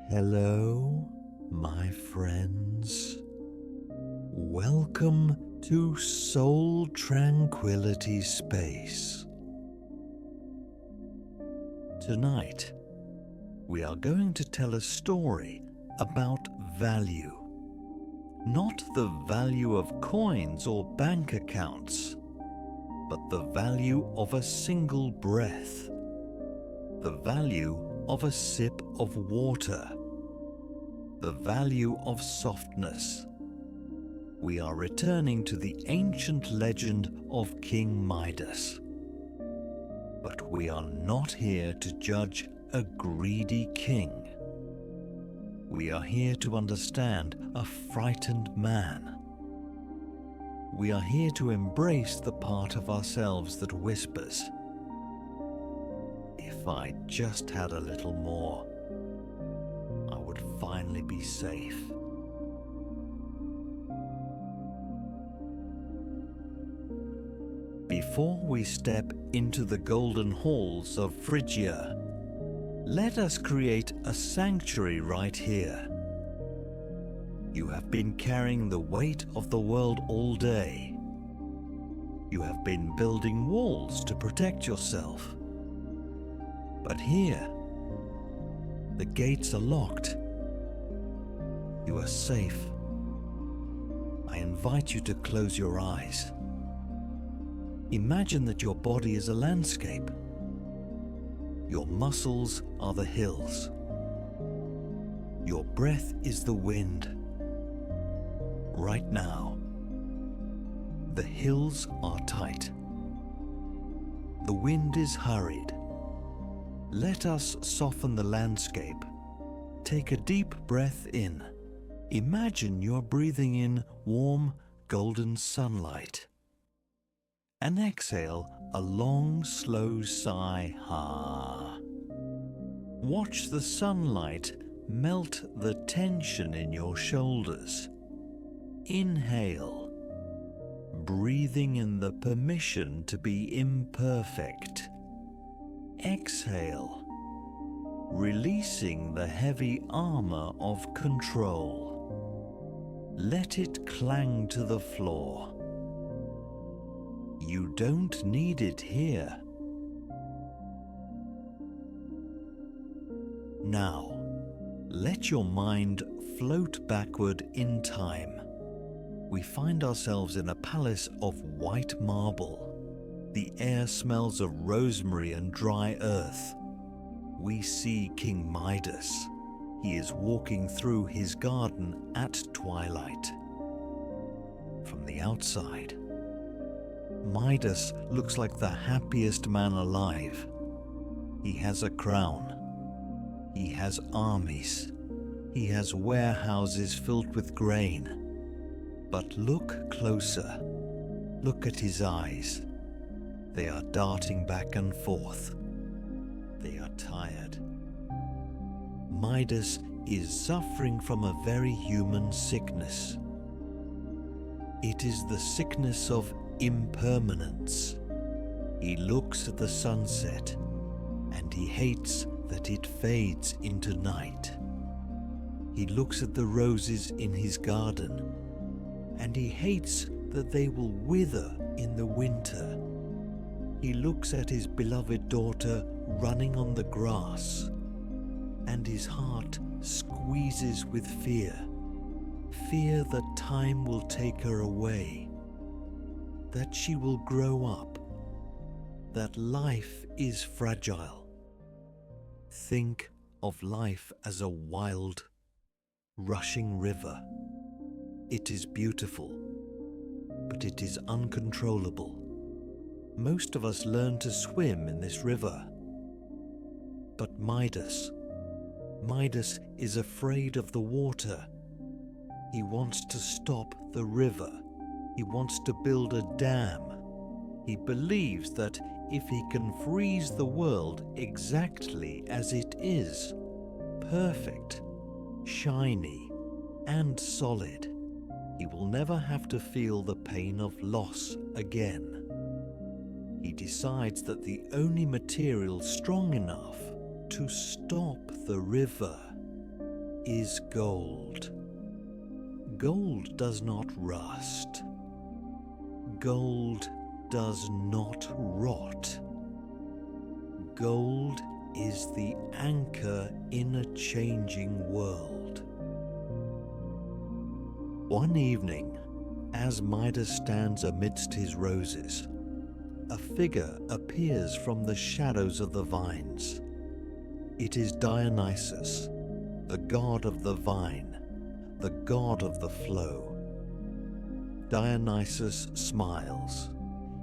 Hello, my friends. Welcome to Soul Tranquility Space. Tonight, we are going to tell a story about value. Not the value of coins or bank accounts, but the value of a single breath. The value of a sip of water. The value of softness. We are returning to the ancient legend of King Midas. But we are not here to judge a greedy king. We are here to understand a frightened man. We are here to embrace the part of ourselves that whispers, "If I just had a little more, I would finally be safe." Before we step into the golden halls of Phrygia, let us create a sanctuary right here. You have been carrying the weight of the world all day. You have been building walls to protect yourself. But here, the gates are locked. You are safe. I invite you to close your eyes. Imagine that your body is a landscape. Your muscles are the hills. Your breath is the wind. Right now, the hills are tight. The wind is hurried. Let us soften the landscape. Take a deep breath in. Imagine you're breathing in warm, golden sunlight. And exhale a long, slow sigh. Watch the sunlight melt the tension in your shoulders. Inhale, breathing in the permission to be imperfect. Exhale, releasing the heavy armor of control. Let it clang to the floor. You don't need it here. Now, let your mind float backward in time. We find ourselves in a palace of white marble. The air smells of rosemary and dry earth. We see King Midas. He is walking through his garden at twilight. From the outside, Midas looks like the happiest man alive. He has a crown. He has armies. He has warehouses filled with grain. But look closer. Look at his eyes. They are darting back and forth. They are tired. Midas is suffering from a very human sickness. It is the sickness of impermanence. He looks at the sunset, and he hates that it fades into night. He looks at the roses in his garden, and he hates that they will wither in the winter. He looks at his beloved daughter running on the grass, and his heart squeezes with fear. Fear that time will take her away, that she will grow up, that life is fragile. Think of life as a wild, rushing river. It is beautiful, but it is uncontrollable. Most of us learn to swim in this river. But Midas is afraid of the water. He wants to stop the river. He wants to build a dam. He believes that if he can freeze the world exactly as it is, perfect, shiny, and solid, he will never have to feel the pain of loss again. He decides that the only material strong enough to stop the river is gold. Gold does not rust. Gold does not rot. Gold is the anchor in a changing world. One evening, as Midas stands amidst his roses, a figure appears from the shadows of the vines. It is Dionysus, the god of the vine, the god of the flow. Dionysus smiles.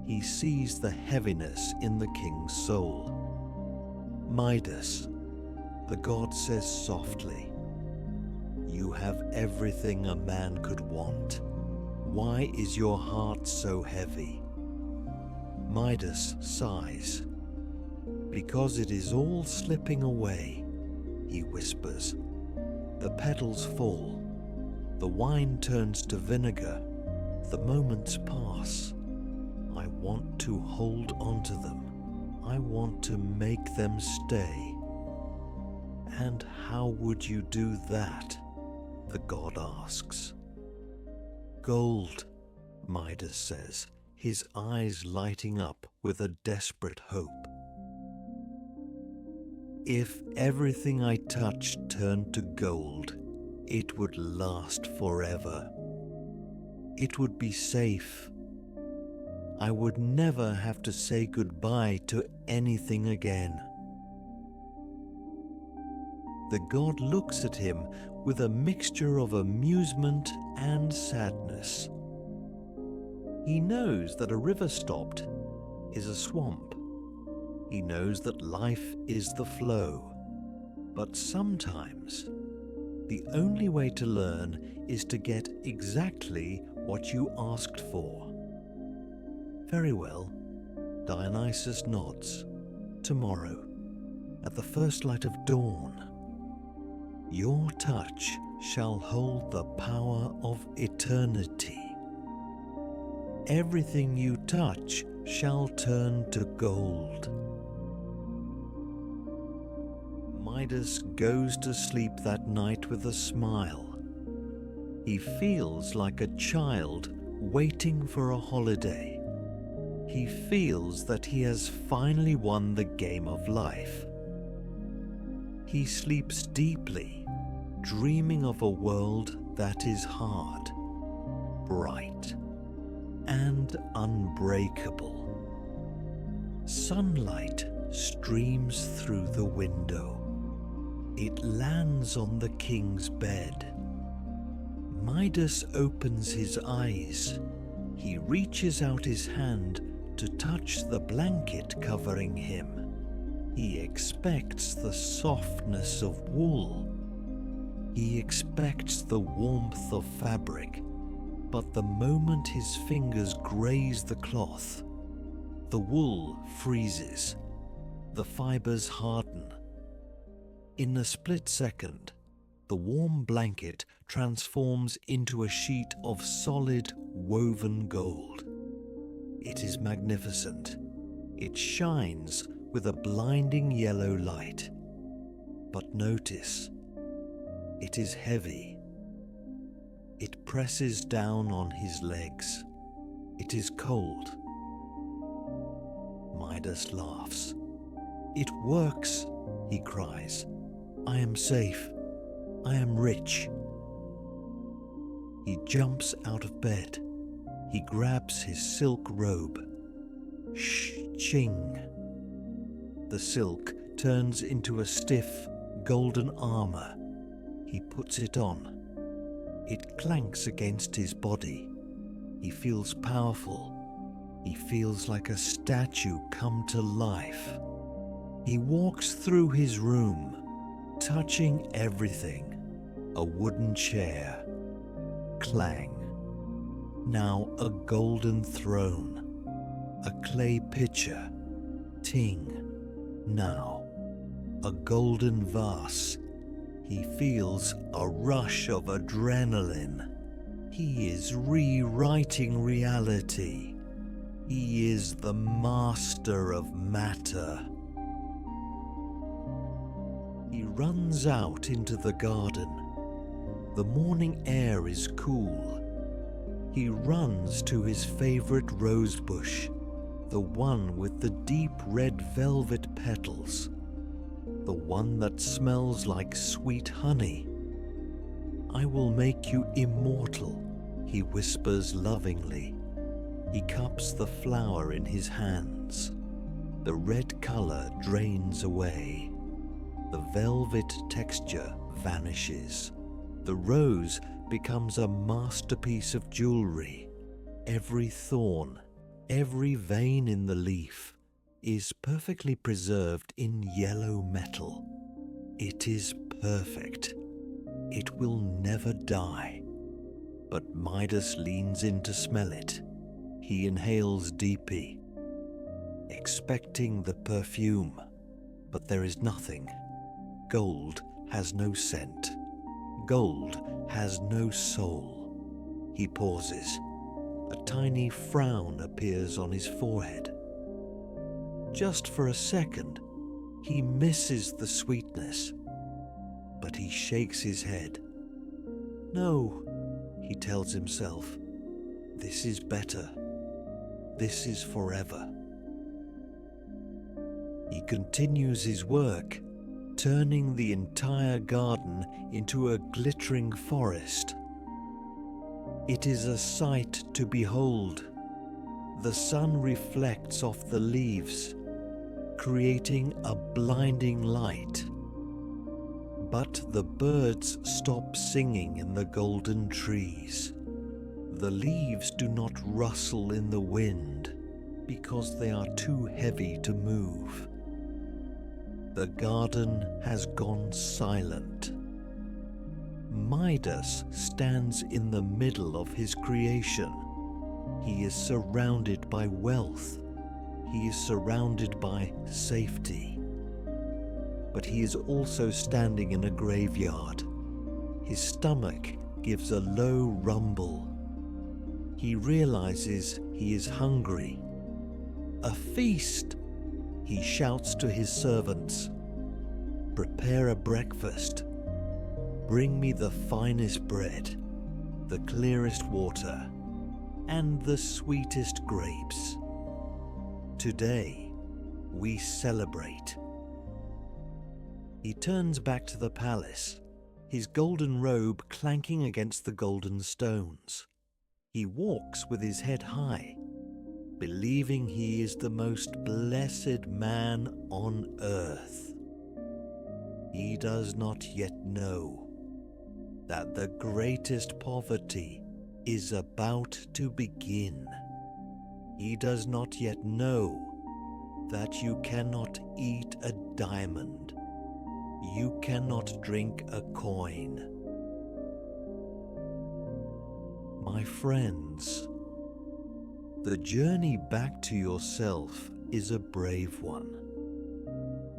He sees the heaviness in the king's soul. Midas, the god says softly, "You have everything a man could want. Why is your heart so heavy?" Midas sighs. "Because it is all slipping away," he whispers. The petals fall. The wine turns to vinegar. The moments pass. I want to hold on to them. I want to make them stay. "And how would you do that?" the god asks. "Gold," Midas says, his eyes lighting up with a desperate hope. "If everything I touched turned to gold, it would last forever. It would be safe. I would never have to say goodbye to anything again." The god looks at him with a mixture of amusement and sadness. He knows that a river stopped is a swamp. He knows that life is the flow. But sometimes, the only way to learn is to get exactly what you asked for. "Very well," Dionysus nods. "Tomorrow, at the first light of dawn, your touch shall hold the power of eternity. Everything you touch shall turn to gold." Midas goes to sleep that night with a smile. He feels like a child waiting for a holiday. He feels that he has finally won the game of life. He sleeps deeply, dreaming of a world that is hard, bright, and unbreakable. Sunlight streams through the window. It lands on the king's bed. Midas opens his eyes. He reaches out his hand to touch the blanket covering him. He expects the softness of wool. He expects the warmth of fabric. But the moment his fingers graze the cloth, the wool freezes. The fibers harden. In a split second, the warm blanket transforms into a sheet of solid, woven gold. It is magnificent. It shines with a blinding yellow light. But notice, it is heavy. It presses down on his legs. It is cold. Midas laughs. "It works," he cries. "I am safe. I am rich." He jumps out of bed. He grabs his silk robe. Ching! The silk turns into a stiff, golden armor. He puts it on. It clanks against his body. He feels powerful. He feels like a statue come to life. He walks through his room, touching everything. A wooden chair. Clang. Now a golden throne. A clay pitcher. Ting. Now a golden vase. He feels a rush of adrenaline. He is rewriting reality. He is the master of matter. He runs out into the garden. The morning air is cool. He runs to his favorite rose bush, the one with the deep red velvet petals, the one that smells like sweet honey. "I will make you immortal," he whispers lovingly. He cups the flower in his hands. The red color drains away. The velvet texture vanishes. The rose becomes a masterpiece of jewelry. Every thorn, every vein in the leaf is perfectly preserved in yellow metal. It is perfect. It will never die. But Midas leans in to smell it. He inhales deeply, expecting the perfume, but there is nothing. Gold has no scent. Gold has no soul. He pauses. A tiny frown appears on his forehead. Just for a second, he misses the sweetness, but he shakes his head. "No," he tells himself, "this is better. This is forever." He continues his work, turning the entire garden into a glittering forest. It is a sight to behold. The sun reflects off the leaves, creating a blinding light. But the birds stop singing in the golden trees. The leaves do not rustle in the wind because they are too heavy to move. The garden has gone silent. Midas stands in the middle of his creation. He is surrounded by wealth. He is surrounded by safety. But he is also standing in a graveyard. His stomach gives a low rumble. He realizes he is hungry. "A feast!" He shouts to his servants. "Prepare a breakfast. Bring me the finest bread, the clearest water, and the sweetest grapes. Today, we celebrate." He turns back to the palace, his golden robe clanking against the golden stones. He walks with his head high, believing he is the most blessed man on earth. He does not yet know that the greatest poverty is about to begin. He does not yet know that you cannot eat a diamond. You cannot drink a coin. My friends, the journey back to yourself is a brave one.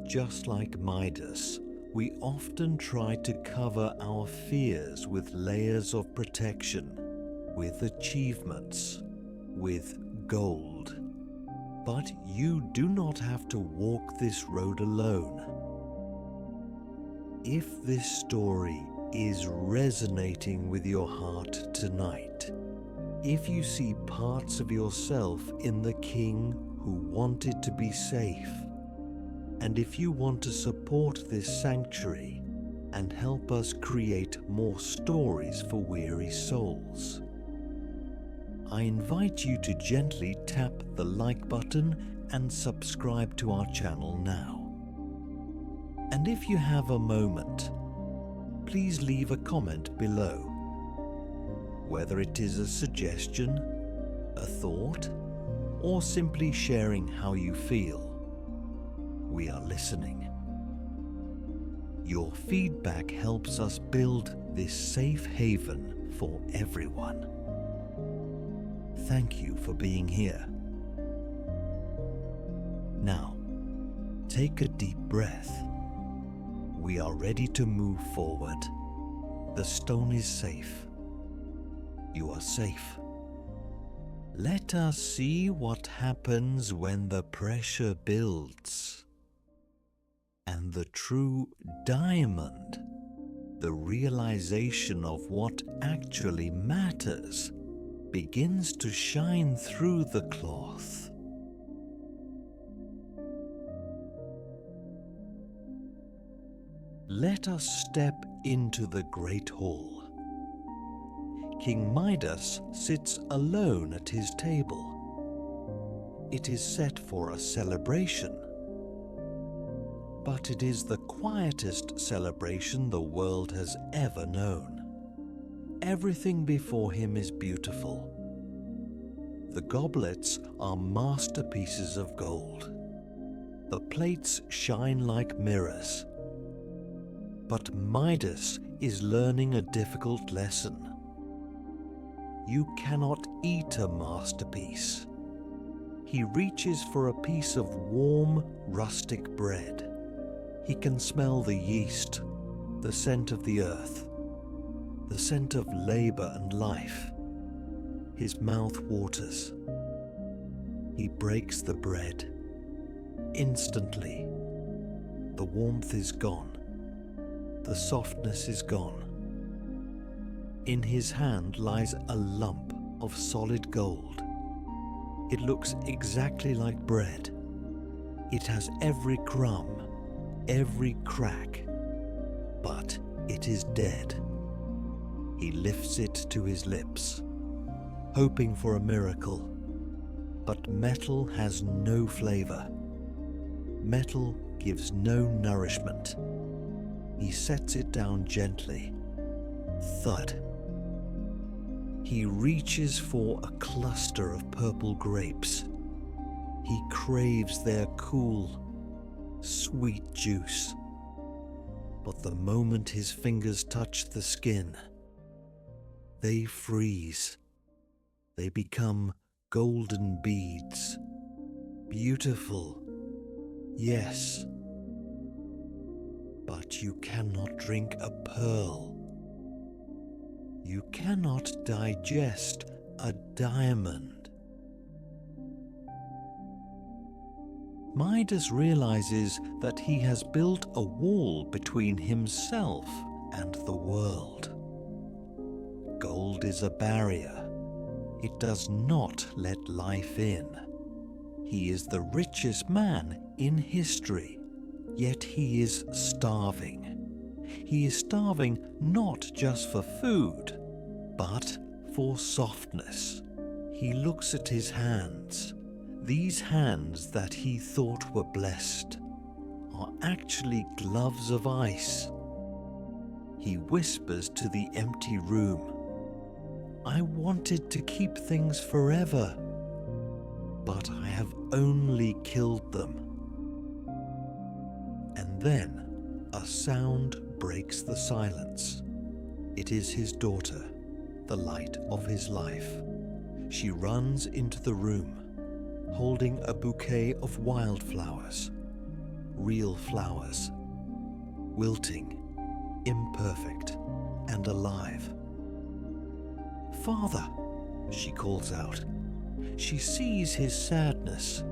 Just like Midas, we often try to cover our fears with layers of protection, with achievements, with gold. But you do not have to walk this road alone. If this story is resonating with your heart tonight, if you see parts of yourself in the king who wanted to be safe, and if you want to support this sanctuary and help us create more stories for weary souls, I invite you to gently tap the like button and subscribe to our channel now. And if you have a moment, please leave a comment below. Whether it is a suggestion, a thought, or simply sharing how you feel, we are listening. Your feedback helps us build this safe haven for everyone. Thank you for being here. Now, take a deep breath. We are ready to move forward. The stone is safe. You are safe. Let us see what happens when the pressure builds. And the true diamond, the realization of what actually matters begins to shine through the cloth. Let us step into the great hall. King Midas sits alone at his table. It is set for a celebration, but it is the quietest celebration the world has ever known. Everything before him is beautiful. The goblets are masterpieces of gold. The plates shine like mirrors. But Midas is learning a difficult lesson. You cannot eat a masterpiece. He reaches for a piece of warm, rustic bread. He can smell the yeast, the scent of the earth, the scent of labor and life. His mouth waters. He breaks the bread. Instantly, the warmth is gone. The softness is gone. In his hand lies a lump of solid gold. It looks exactly like bread. It has every crumb, every crack, but it is dead. He lifts it to his lips, hoping for a miracle, but metal has no flavor. Metal gives no nourishment. He sets it down gently. Thud. He reaches for a cluster of purple grapes. He craves their cool, sweet juice. But the moment his fingers touch the skin, they freeze. They become golden beads. Beautiful, yes. But you cannot drink a pearl. You cannot digest a diamond. Midas realizes that he has built a wall between himself and the world. Gold is a barrier. It does not let life in. He is the richest man in history. Yet he is starving. He is starving not just for food, but for softness. He looks at his hands. These hands that he thought were blessed are actually gloves of ice. He whispers to the empty room, "I wanted to keep things forever, but I have only killed them." And then a sound breaks the silence. It is his daughter, the light of his life. She runs into the room, holding a bouquet of wildflowers, real flowers, wilting, imperfect, and alive. "Father," she calls out. She sees his sadness.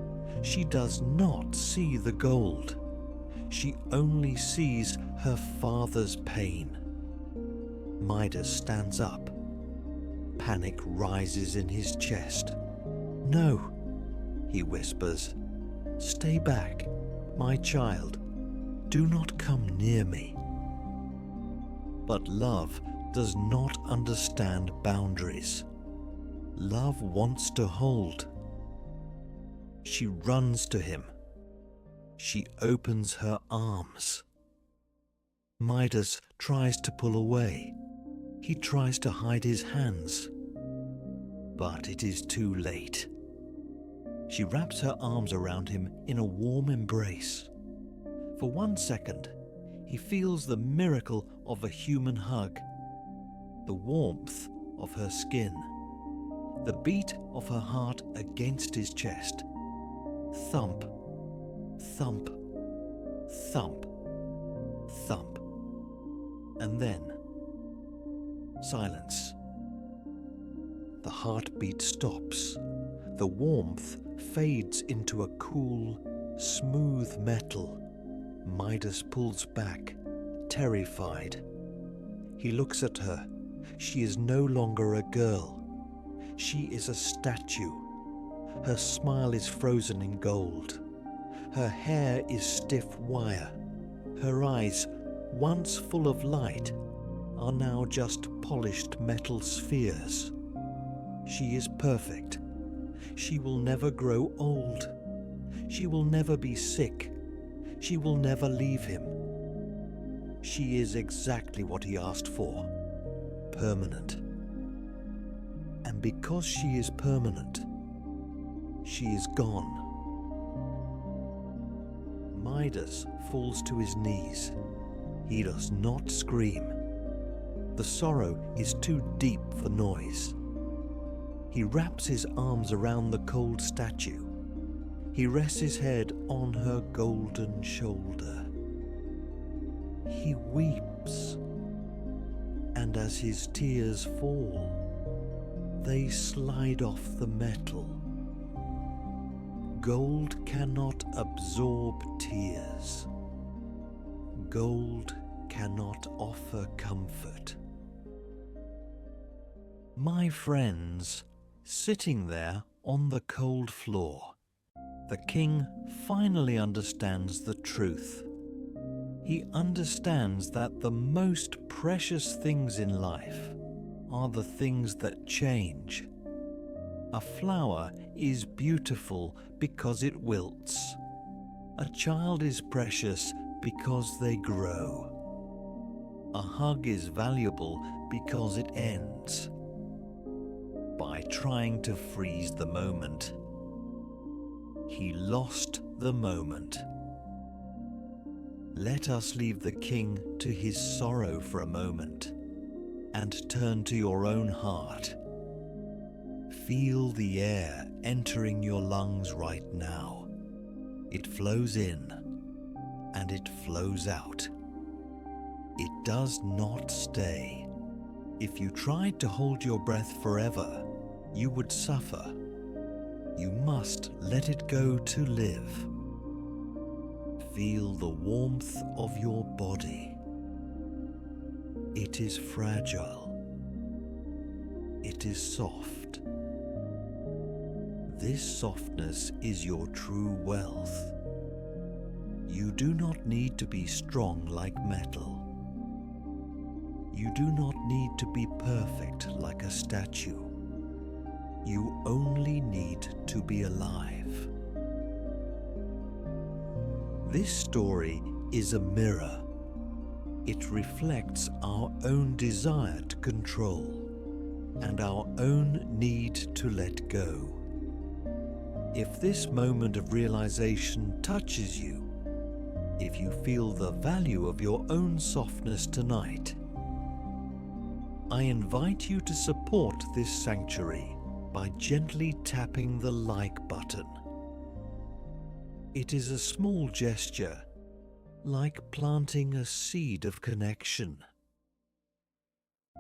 She does not see the gold. She only sees her father's pain. Midas stands up. Panic rises in his chest. "No," he whispers. "Stay back, my child. Do not come near me." But love does not understand boundaries. Love wants to hold. She runs to him. She opens her arms. Midas tries to pull away. He tries to hide his hands. But it is too late. She wraps her arms around him in a warm embrace. For 1 second, he feels the miracle of a human hug, the warmth of her skin, the beat of her heart against his chest. Thump, thump, thump, thump. And then, silence. The heartbeat stops. The warmth fades into a cool, smooth metal. Midas pulls back, terrified. He looks at her. She is no longer a girl. She is a statue. Her smile is frozen in gold. Her hair is stiff wire. Her eyes, once full of light, are now just polished metal spheres. She is perfect. She will never grow old. She will never be sick. She will never leave him. She is exactly what he asked for. Permanent. And because she is permanent, she is gone. Midas falls to his knees. He does not scream. The sorrow is too deep for noise. He wraps his arms around the cold statue. He rests his head on her golden shoulder. He weeps, and as his tears fall, they slide off the metal. Gold cannot absorb tears. Gold cannot offer comfort. My friends, sitting there on the cold floor, the king finally understands the truth. He understands that the most precious things in life are the things that change. A flower is beautiful because it wilts. A child is precious because they grow. A hug is valuable because it ends. By trying to freeze the moment, he lost the moment. Let us leave the king to his sorrow for a moment and turn to your own heart. Feel the air entering your lungs right now. It flows in and it flows out. It does not stay. If you tried to hold your breath forever, you would suffer. You must let it go to live. Feel the warmth of your body. It is fragile. It is soft. This softness is your true wealth. You do not need to be strong like metal. You do not need to be perfect like a statue. You only need to be alive. This story is a mirror. It reflects our own desire to control and our own need to let go. If this moment of realization touches you, if you feel the value of your own softness tonight, I invite you to support this sanctuary by gently tapping the like button. It is a small gesture, like planting a seed of connection.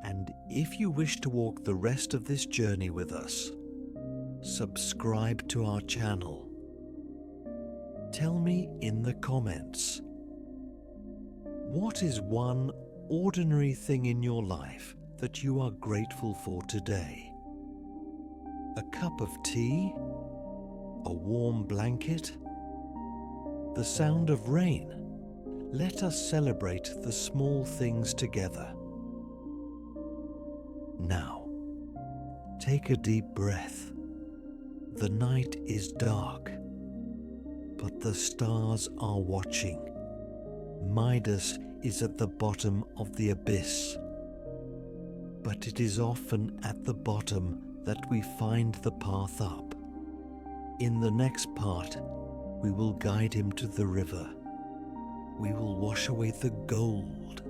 And if you wish to walk the rest of this journey with us, subscribe to our channel. Tell me in the comments, what is one ordinary thing in your life that you are grateful for today? A cup of tea? A warm blanket? The sound of rain? Let us celebrate the small things together. Now, take a deep breath. The night is dark, but the stars are watching. Midas is at the bottom of the abyss, but it is often at the bottom that we find the path up. In the next part, we will guide him to the river. We will wash away the gold.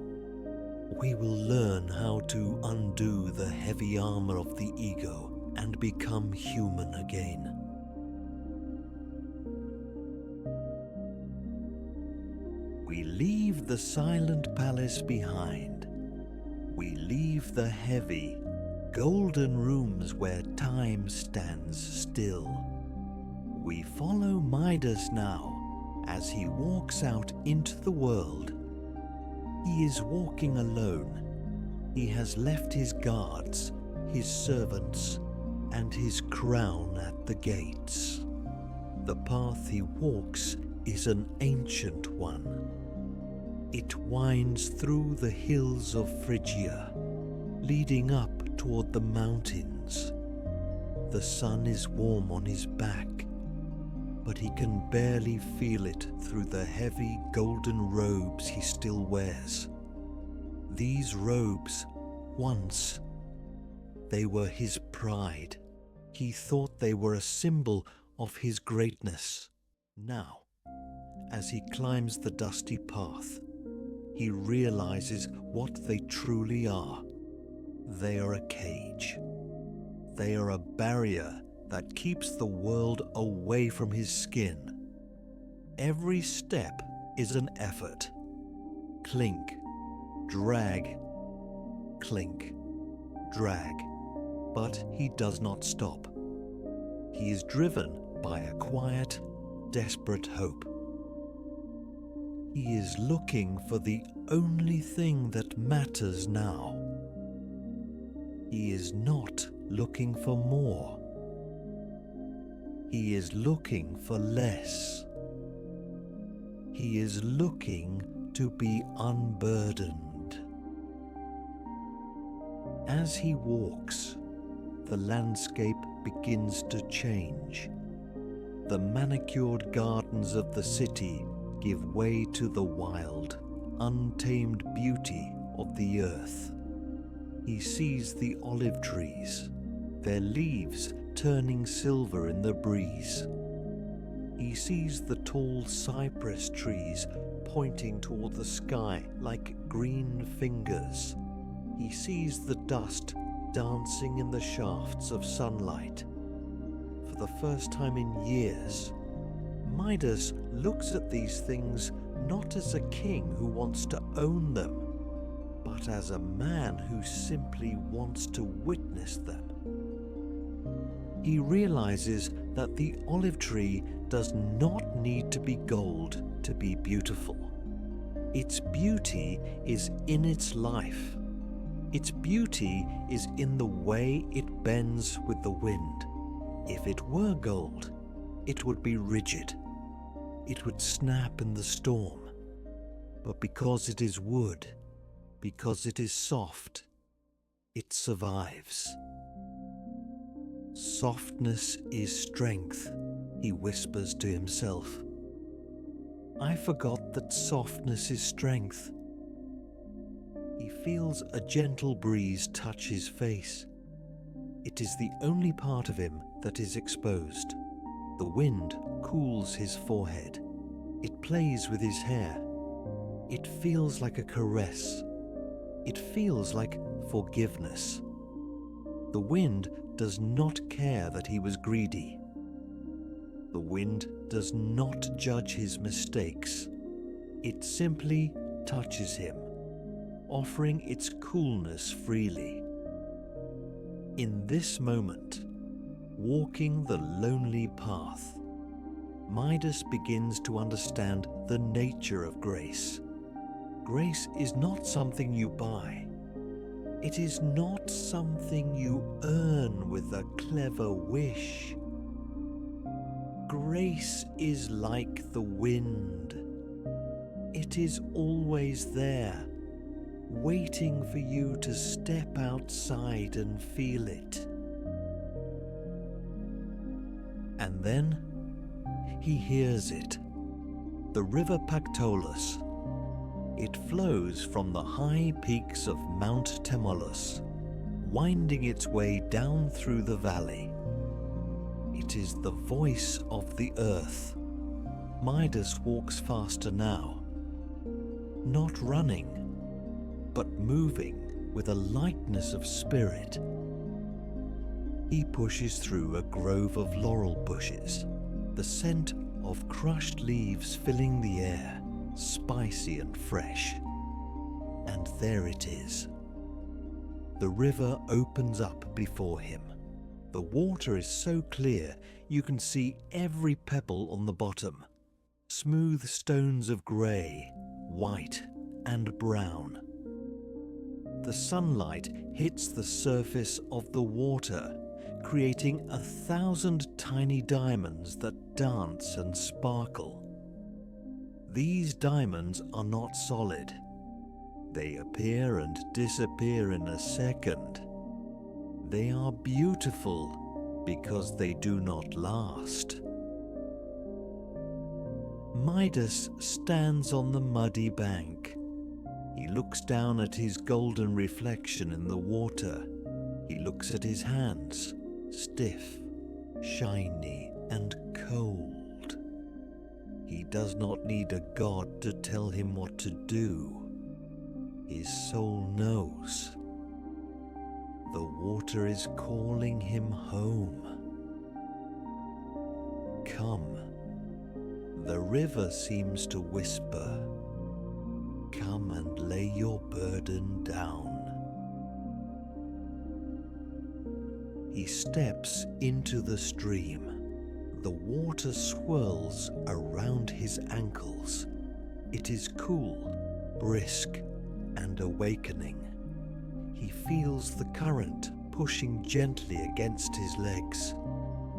We will learn how to undo the heavy armor of the ego and become human again. We leave the silent palace behind. We leave the heavy, golden rooms where time stands still. We follow Midas now as he walks out into the world. He is walking alone. He has left his guards, his servants, and his crown at the gates. The path he walks is an ancient one. It winds through the hills of Phrygia, leading up toward the mountains. The sun is warm on his back, but he can barely feel it through the heavy golden robes he still wears. These robes, once, they were his pride. He thought they were a symbol of his greatness. Now, as he climbs the dusty path, he realizes what they truly are. They are a cage. They are a barrier that keeps the world away from his skin. Every step is an effort. Clink, drag, clink, drag. But he does not stop. He is driven by a quiet, desperate hope. He is looking for the only thing that matters now. He is not looking for more. He is looking for less. He is looking to be unburdened. As he walks, the landscape begins to change. The manicured gardens of the city give way to the wild, untamed beauty of the earth. He sees the olive trees, their leaves turning silver in the breeze. He sees the tall cypress trees pointing toward the sky like green fingers. He sees the dust dancing in the shafts of sunlight. For the first time in years, Midas looks at these things not as a king who wants to own them, but as a man who simply wants to witness them. He realizes that the olive tree does not need to be gold to be beautiful. Its beauty is in its life. Its beauty is in the way it bends with the wind. If it were gold, it would be rigid. It would snap in the storm. But because it is wood, because it is soft, it survives. Softness is strength, he whispers to himself. I forgot that softness is strength. He feels a gentle breeze touch his face. It is the only part of him that is exposed. The wind cools his forehead. It plays with his hair. It feels like a caress. It feels like forgiveness. The wind does not care that he was greedy. The wind does not judge his mistakes. It simply touches him, offering its coolness freely. In this moment, walking the lonely path, Midas begins to understand the nature of grace. Grace is not something you buy. It is not something you earn with a clever wish. Grace is like the wind. It is always there, waiting for you to step outside and feel it. And then he hears it. The river Pactolus. It flows from the high peaks of Mount Tmolus, winding its way down through the valley. It is the voice of the earth. Midas walks faster now, not running, but moving with a lightness of spirit. He pushes through a grove of laurel bushes, the scent of crushed leaves filling the air, spicy and fresh. And there it is. The river opens up before him. The water is so clear you can see every pebble on the bottom. Smooth stones of grey, white and brown. The sunlight hits the surface of the water, creating 1,000 tiny diamonds that dance and sparkle. These diamonds are not solid. They appear and disappear in a second. They are beautiful because they do not last. Midas stands on the muddy bank. He looks down at his golden reflection in the water. He looks at his hands, stiff, shiny, and cold. He does not need a god to tell him what to do. His soul knows. The water is calling him home. Come. The river seems to whisper. Come and lay your burden down. He steps into the stream. The water swirls around his ankles. It is cool, brisk, and awakening. He feels the current pushing gently against his legs.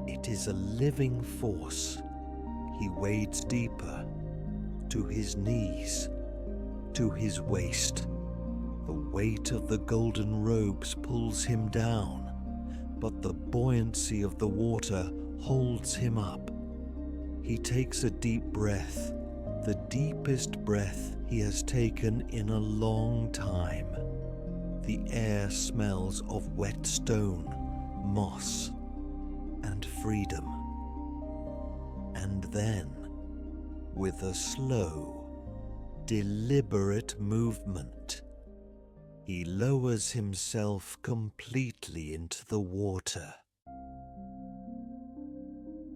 It is a living force. He wades deeper, to his knees, to his waist. The weight of the golden robes pulls him down, but the buoyancy of the water holds him up. He takes a deep breath, the deepest breath he has taken in a long time. The air smells of wet stone, moss, and freedom. And then, with a slow, deliberate movement, he lowers himself completely into the water.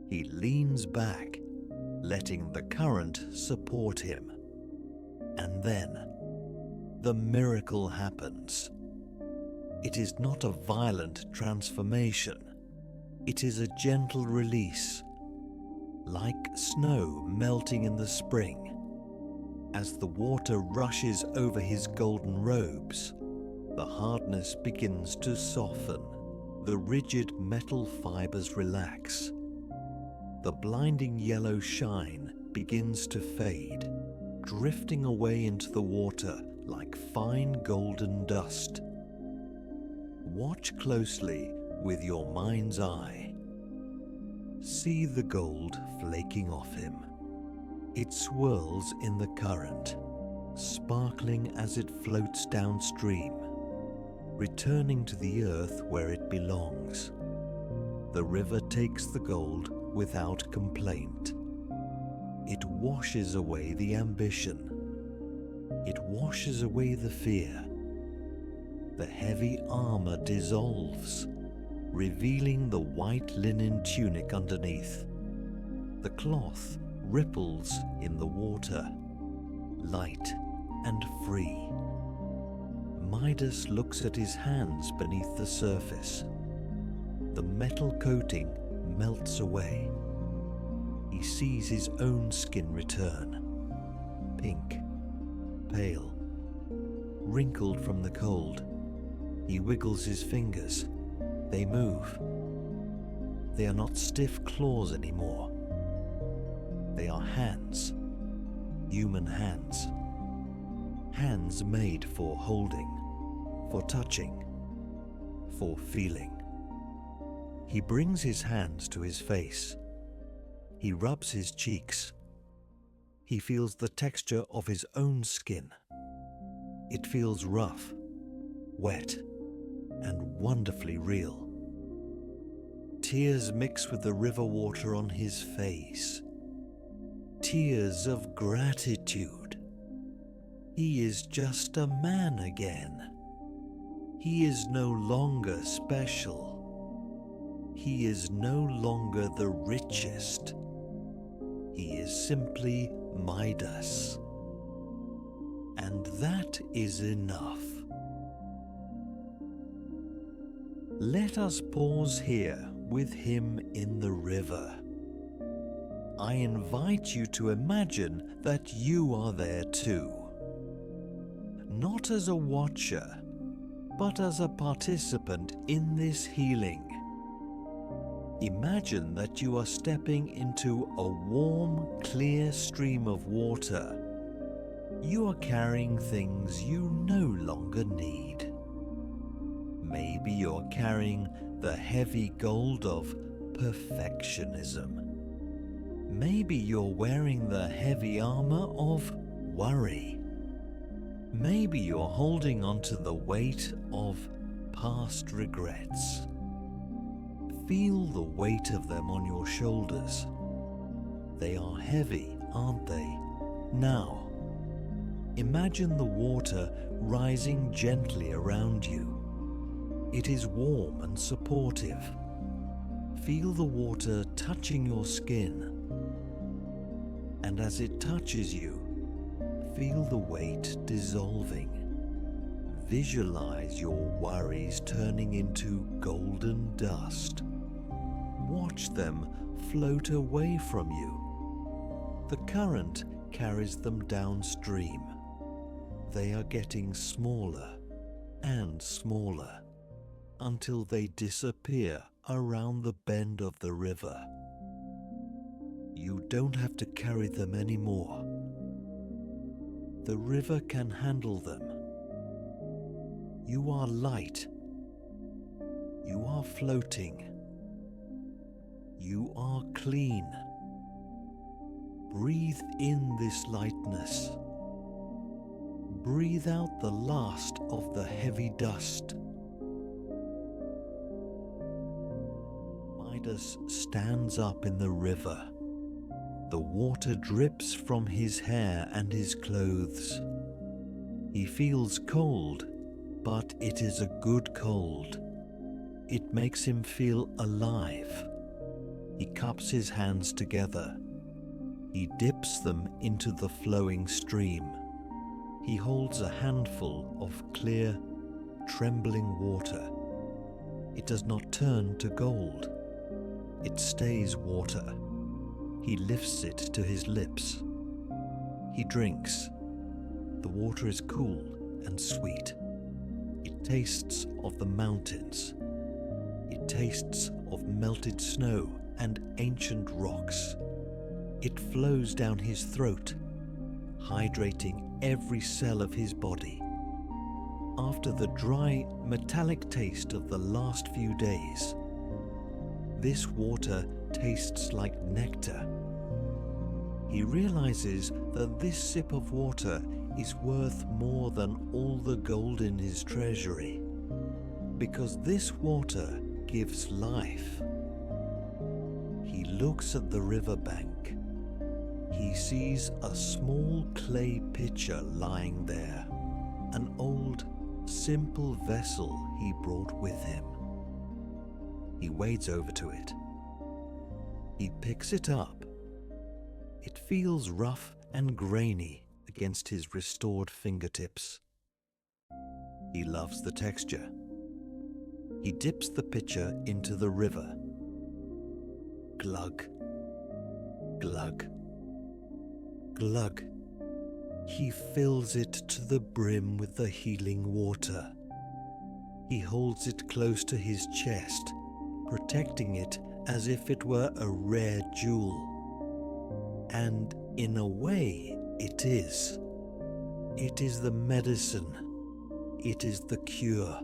He leans back, letting the current support him. And then, the miracle happens. It is not a violent transformation. It is a gentle release, like snow melting in the spring. As the water rushes over his golden robes, the hardness begins to soften. The rigid metal fibers relax. The blinding yellow shine begins to fade, drifting away into the water like fine golden dust. Watch closely with your mind's eye. See the gold flaking off him. It swirls in the current, sparkling as it floats downstream, returning to the earth where it belongs. The river takes the gold without complaint. It washes away the ambition. It washes away the fear. The heavy armor dissolves, revealing the white linen tunic underneath. The cloth ripples in the water, light and free. Midas looks at his hands beneath the surface. The metal coating melts away. He sees his own skin return, pink, pale, wrinkled from the cold. He wiggles his fingers. They move. They are not stiff claws anymore. They are hands, human hands. Hands made for holding, for touching, for feeling. He brings his hands to his face. He rubs his cheeks. He feels the texture of his own skin. It feels rough, wet, and wonderfully real. Tears mix with the river water on his face. Tears of gratitude. He is just a man again. He is no longer special. He is no longer the richest. He is simply Midas. And that is enough. Let us pause here with him in the river. I invite you to imagine that you are there too. Not as a watcher, but as a participant in this healing. Imagine that you are stepping into a warm, clear stream of water. You are carrying things you no longer need. Maybe you're carrying the heavy gold of perfectionism. Maybe you're wearing the heavy armor of worry. Maybe you're holding onto the weight of past regrets. Feel the weight of them on your shoulders. They are heavy, aren't they? Now, imagine the water rising gently around you. It is warm and supportive. Feel the water touching your skin. And as it touches you, feel the weight dissolving. Visualize your worries turning into golden dust. Watch them float away from you. The current carries them downstream. They are getting smaller and smaller until they disappear around the bend of the river. You don't have to carry them anymore. The river can handle them. You are light. You are floating. You are clean. Breathe in this lightness. Breathe out the last of the heavy dust. Midas stands up in the river. The water drips from his hair and his clothes. He feels cold, but it is a good cold. It makes him feel alive. He cups his hands together. He dips them into the flowing stream. He holds a handful of clear, trembling water. It does not turn to gold. It stays water. He lifts it to his lips. He drinks. The water is cool and sweet. It tastes of the mountains. It tastes of melted snow and ancient rocks. It flows down his throat, hydrating every cell of his body. After the dry, metallic taste of the last few days, this water tastes like nectar. He realizes that this sip of water is worth more than all the gold in his treasury, because this water gives life. He looks at the riverbank. He sees a small clay pitcher lying there, an old, simple vessel he brought with him. He wades over to it. He picks it up. It feels rough and grainy against his restored fingertips. He loves the texture. He dips the pitcher into the river. Glug, glug, glug. He fills it to the brim with the healing water. He holds it close to his chest, protecting it as if it were a rare jewel. And in a way, it is. It is the medicine. It is the cure.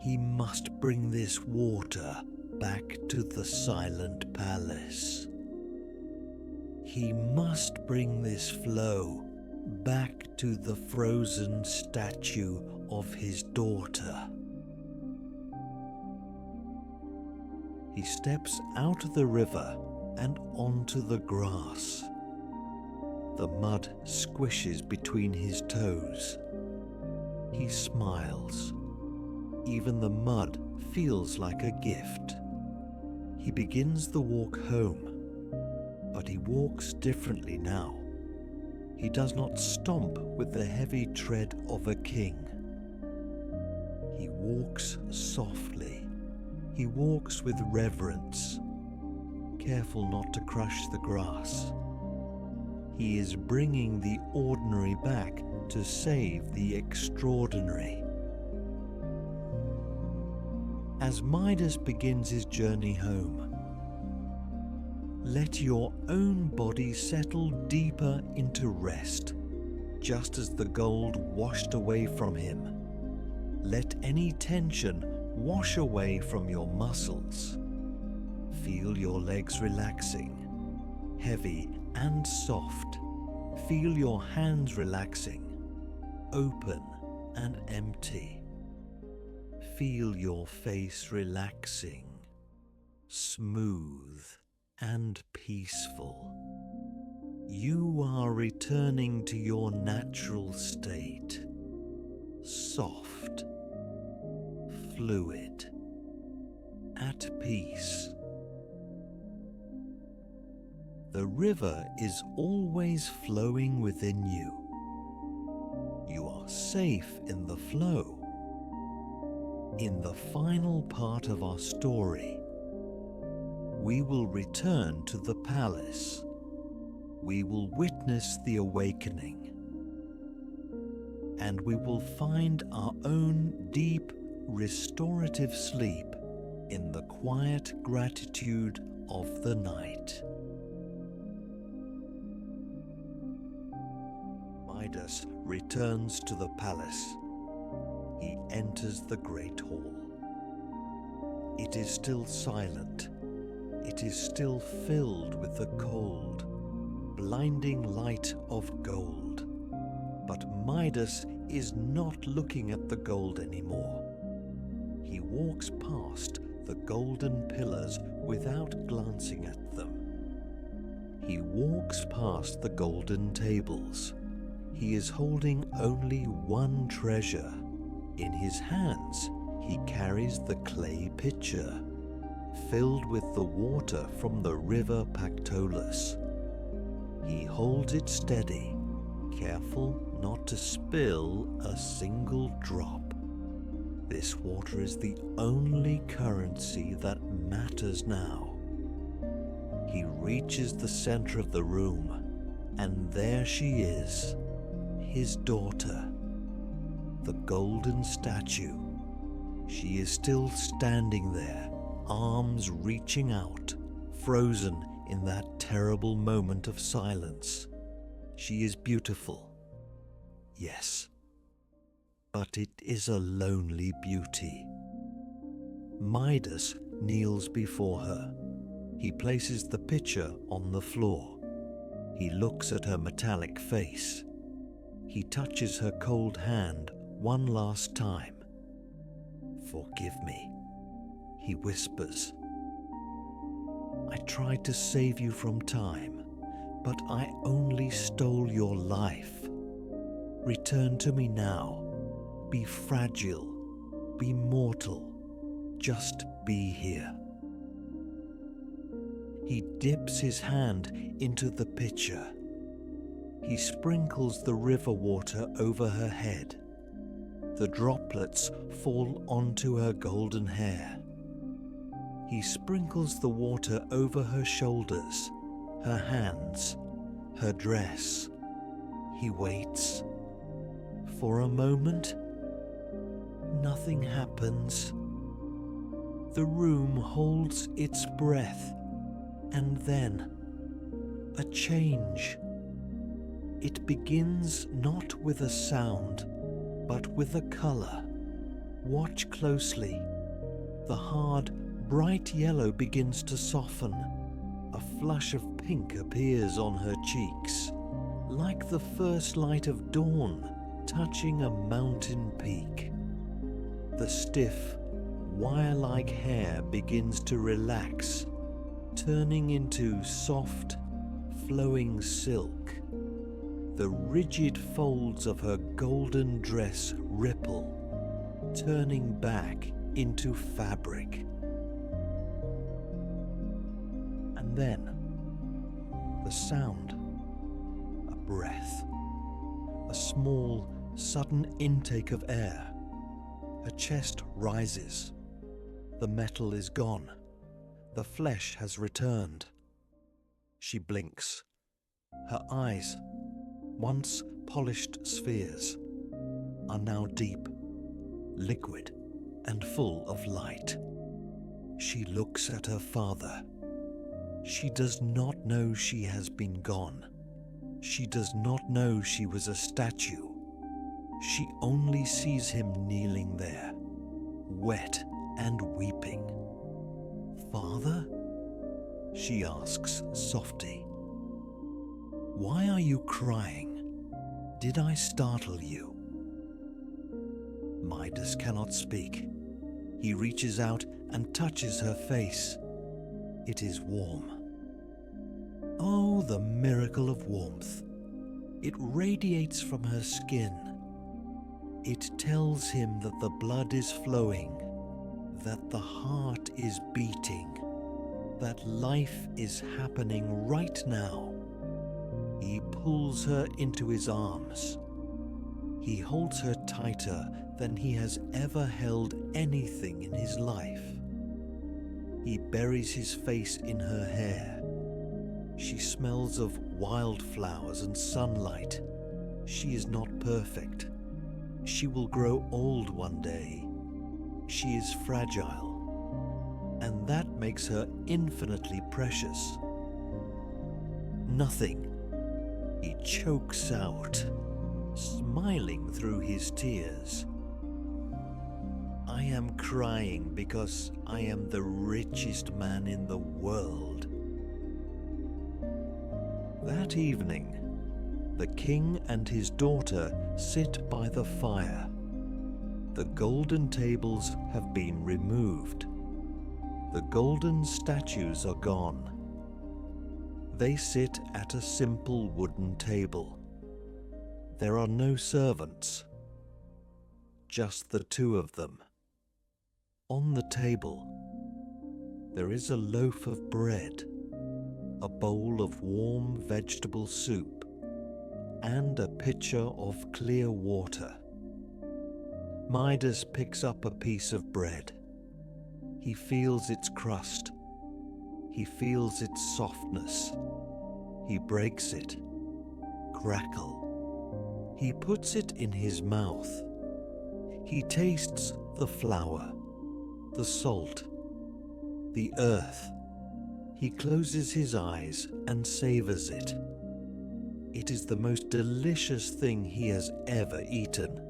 He must bring this water back to the silent palace. He must bring this flow back to the frozen statue of his daughter. He steps out of the river and onto the grass. The mud squishes between his toes. He smiles. Even the mud feels like a gift. He begins the walk home, but he walks differently now. He does not stomp with the heavy tread of a king. He walks softly. He walks with reverence, careful not to crush the grass. He is bringing the ordinary back to save the extraordinary. As Midas begins his journey home, let your own body settle deeper into rest, just as the gold washed away from him. Let any tension wash away from your muscles. Feel your legs relaxing, heavy and soft. Feel your hands relaxing, open and empty. Feel your face relaxing, smooth and peaceful. You are returning to your natural state, soft, fluid, at peace. The river is always flowing within you. You are safe in the flow. In the final part of our story, we will return to the palace. We will witness the awakening, and we will find our own deep, restorative sleep in the quiet gratitude of the night. Midas returns to the palace. He enters the great hall. It is still silent. It is still filled with the cold, blinding light of gold. But Midas is not looking at the gold anymore. He walks past the golden pillars without glancing at them. He walks past the golden tables. He is holding only one treasure. In his hands, he carries the clay pitcher, filled with the water from the river Pactolus. He holds it steady, careful not to spill a single drop. This water is the only currency that matters now. He reaches the center of the room, and there she is, his daughter, the golden statue. She is still standing there, arms reaching out, frozen in that terrible moment of silence. She is beautiful, yes, but it is a lonely beauty. Midas kneels before her. He places the pitcher on the floor. He looks at her metallic face. He touches her cold hand one last time. "Forgive me," he whispers. "I tried to save you from time, but I only stole your life. Return to me now. Be fragile, be mortal, just be here." He dips his hand into the pitcher. He sprinkles the river water over her head. The droplets fall onto her golden hair. He sprinkles the water over her shoulders, her hands, her dress. He waits. For a moment, nothing happens. The room holds its breath, and then a change. It begins not with a sound, but with a color. Watch closely. The hard, bright yellow begins to soften. A flush of pink appears on her cheeks, like the first light of dawn touching a mountain peak. The stiff, wire-like hair begins to relax, turning into soft, flowing silk. The rigid folds of her golden dress ripple, turning back into fabric. And then, the sound, a breath, a small, sudden intake of air. Her chest rises. The metal is gone. The flesh has returned. She blinks. Her eyes, once polished spheres, are now deep, liquid, and full of light. She looks at her father. She does not know she has been gone. She does not know she was a statue. She only sees him kneeling there, wet and weeping. "Father?" she asks softly. "Why are you crying? Did I startle you?" Midas cannot speak. He reaches out and touches her face. It is warm. Oh, the miracle of warmth. It radiates from her skin. It tells him that the blood is flowing, that the heart is beating, that life is happening right now. He pulls her into his arms. He holds her tighter than he has ever held anything in his life. He buries his face in her hair. She smells of wildflowers and sunlight. She is not perfect. She will grow old one day. She is fragile, and that makes her infinitely precious. "Nothing," he chokes out, smiling through his tears. "I am crying because I am the richest man in the world." That evening, the king and his daughter sit by the fire. The golden tables have been removed. The golden statues are gone. They sit at a simple wooden table. There are no servants, just the two of them. On the table, there is a loaf of bread, a bowl of warm vegetable soup, and a pitcher of clear water. Midas picks up a piece of bread. He feels its crust. He feels its softness. He breaks it. Crackle. He puts it in his mouth. He tastes the flour, the salt, the earth. He closes his eyes and savors it. It is the most delicious thing he has ever eaten.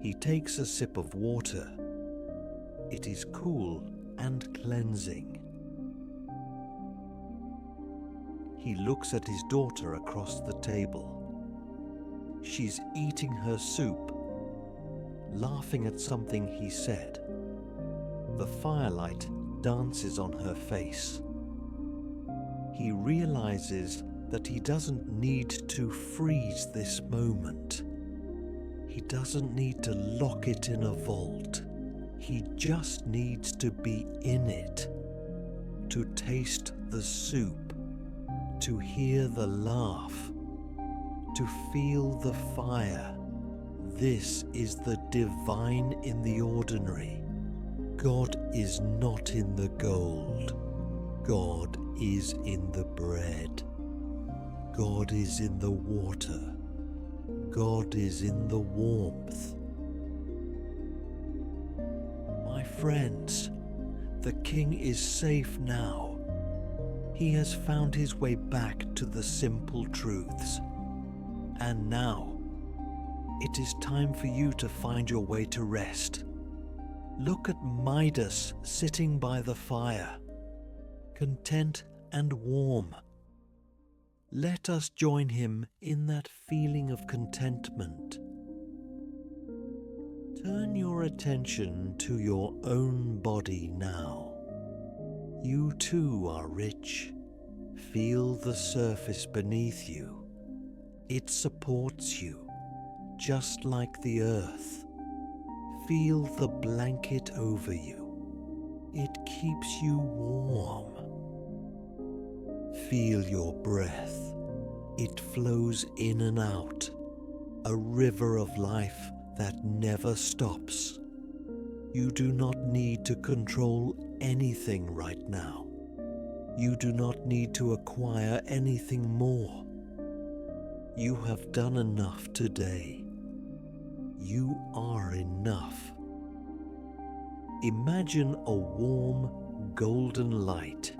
He takes a sip of water. It is cool and cleansing. He looks at his daughter across the table. She's eating her soup, laughing at something he said. The firelight dances on her face. He realizes that he doesn't need to freeze this moment. He doesn't need to lock it in a vault. He just needs to be in it, to taste the soup, to hear the laugh, to feel the fire. This is the divine in the ordinary. God is not in the gold. God is in the bread. God is in the water. God is in the warmth. My friends, the king is safe now. He has found his way back to the simple truths. And now, it is time for you to find your way to rest. Look at Midas sitting by the fire, content and warm. Let us join him in that feeling of contentment. Turn your attention to your own body now. You too are rich. Feel the surface beneath you. It supports you, just like the earth. Feel the blanket over you. It keeps you warm. Feel your breath. It flows in and out, a river of life that never stops. You do not need to control anything right now. You do not need to acquire anything more. You have done enough today. You are enough. Imagine a warm, golden light,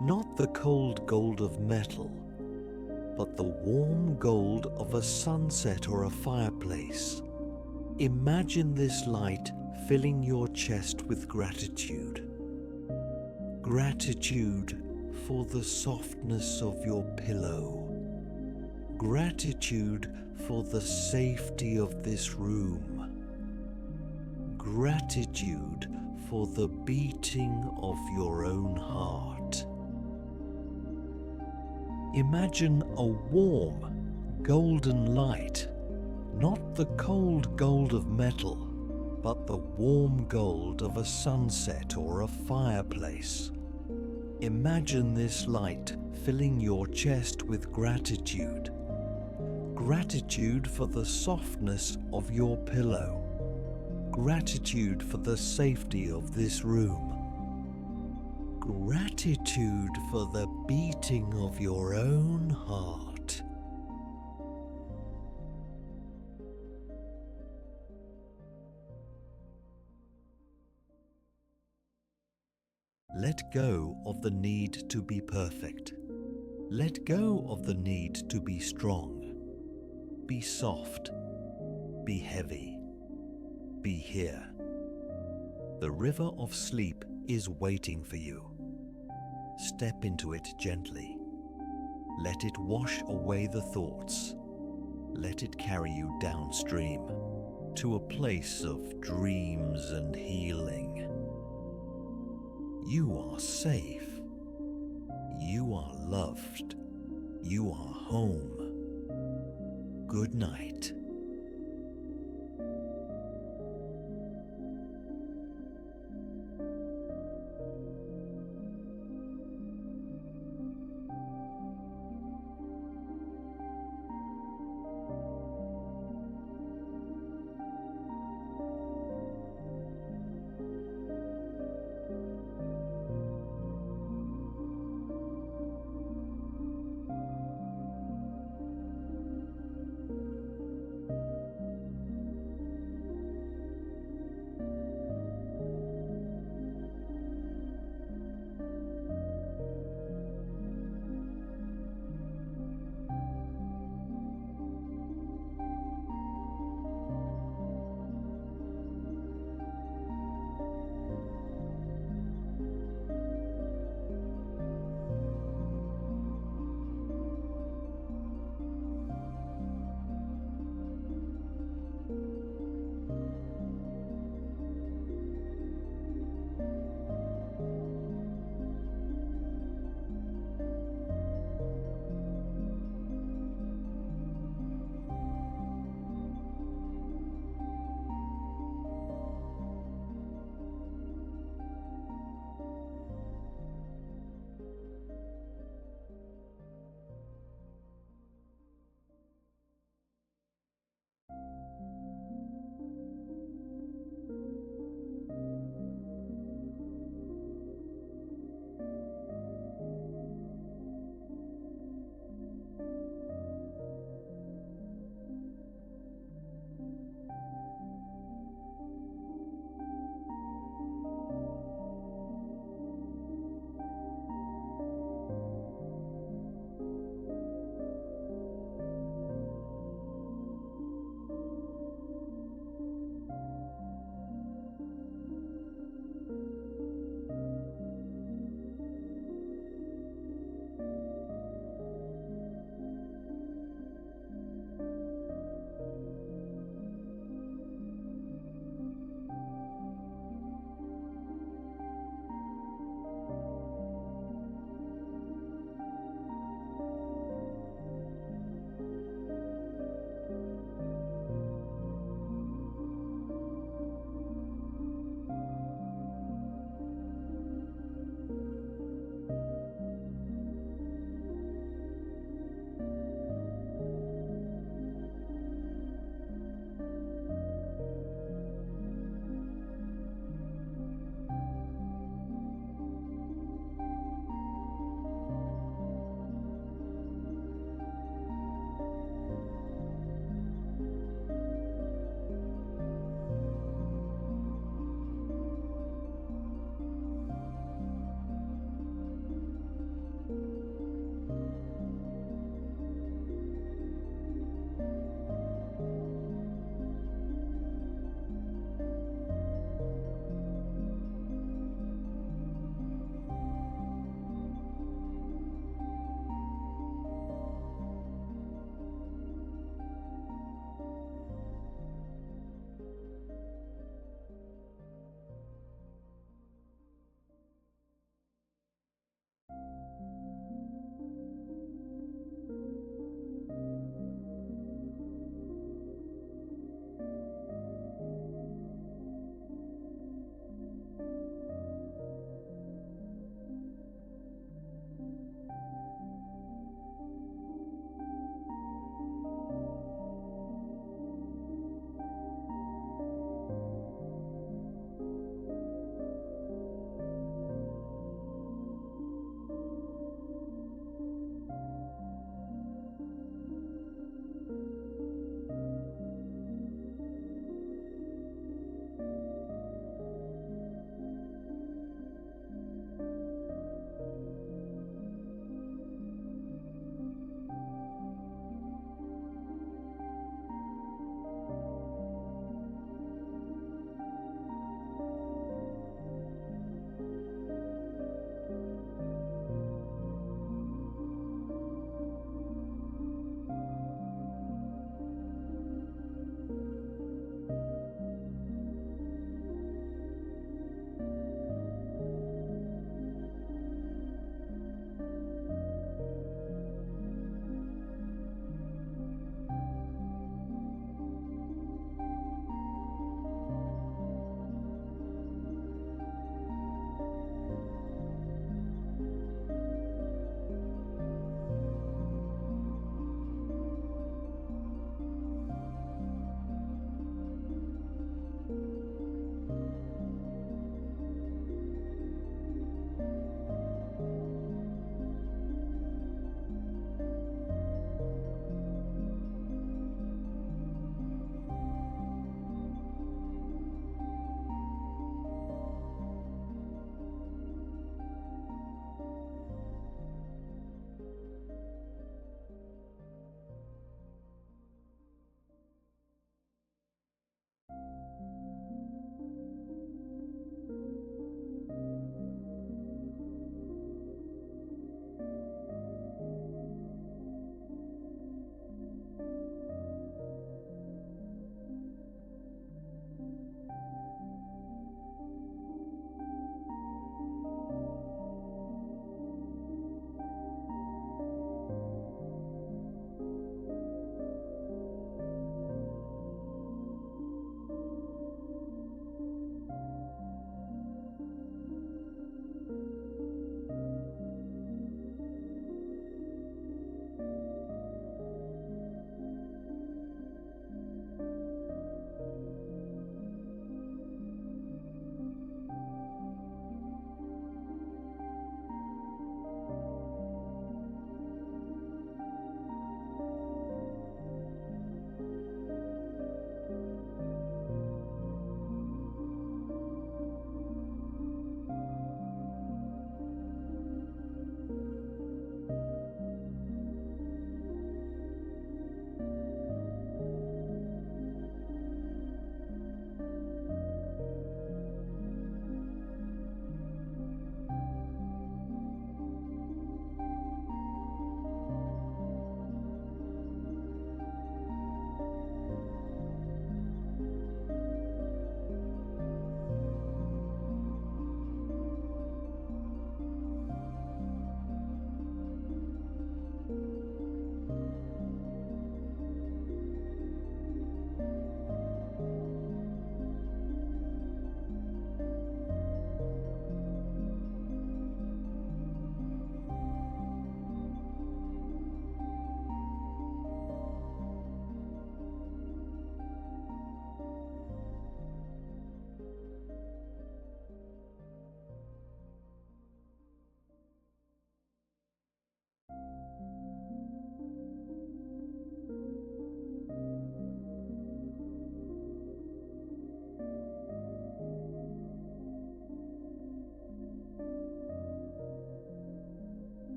not the cold gold of metal, but the warm gold of a sunset or a fireplace. Imagine this light filling your chest with gratitude. Gratitude for the softness of your pillow. Gratitude for the safety of this room. Gratitude for the beating of your own heart. Imagine a warm, golden light, not the cold gold of metal, but the warm gold of a sunset or a fireplace. Imagine this light filling your chest with gratitude. Gratitude for the softness of your pillow. Gratitude for the safety of this room. Gratitude for the beating of your own heart. Let go of the need to be perfect. Let go of the need to be strong. Be soft. Be heavy. Be here. The river of sleep is waiting for you. Step into it gently. Let it wash away the thoughts. Let it carry you downstream to a place of dreams and healing. You are safe. You are loved. You are home. Good night.